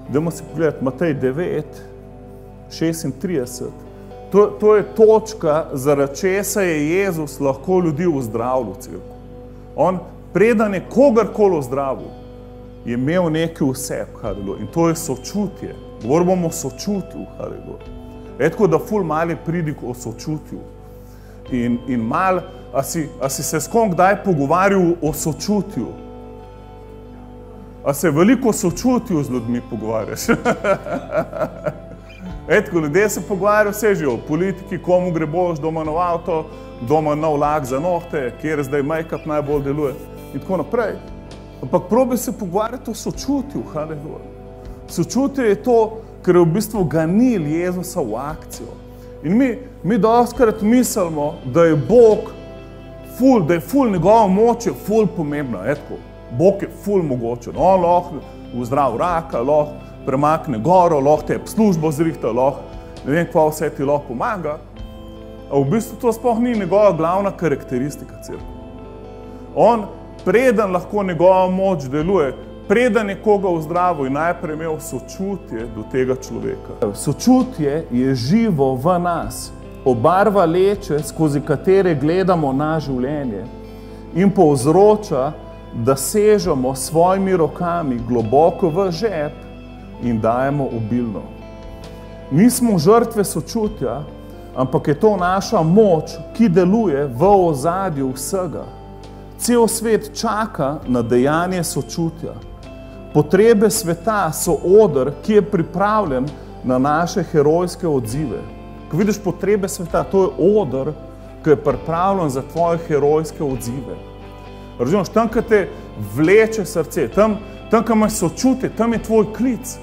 Dajmo si pogledati Matej 9, 36. To je točka, zaradi česa je Jezus lahko ljudi ozdravil v cerkvi. On, preden je kogarkoli ozdravil, je imel nekaj v sebi, haleluja. In to je sočutje. Govorimo o sočutju, haleluja. Tako da ful mali pridik o sočutju. In mal, a si se s kom kdaj pogovarjal o sočutju? A se veliko o sočutju z ljudmi pogovarjaš? Tako ljudje se pogovarjajo vse že o politiki, komu gre boljš, doma nov avto, doma nov lak za nohte, kjer zdaj make-up najbolj deluje in tako naprej. Ampak probi se pogovarjati o sočutju, haleluja. Sočutje je to, ker je v bistvu ganil Jezusa v akcijo. In mi dostikrat mislimo, da je Bog ful, da je ful njegova moč je ful pomembna, tako. Bog je ful mogočen. On lahko uzdravi raka, lahko premakne goro, lahko te službo zrihta, lahko ne vem, kva vse ti lahko pomaga. A v bistvu to sploh ni njegova glavna karakteristika cerkve. On, preden lahko njegova moč deluje, preden je koga ozdravil, je najprej imel sočutje do tega človeka. Sočutje je živo v nas, obarva leče, skozi katere gledamo na življenje in povzroča, da sežemo s svojimi rokami globoko v žep in dajemo obilno. Nismo žrtve sočutja, ampak je to naša moč, ki deluje v ozadju vsega. Cel svet čaka na dejanje sočutja. Potrebe sveta so oder, ki je pripravljen na naše herojske odzive. Ko vidiš potrebe sveta, to je oder, ki je pripravljen za tvoje herojske odzive. Razumeš, tam, ko te vleče srce, tam, ko imaš sočutje, tam je tvoj klic.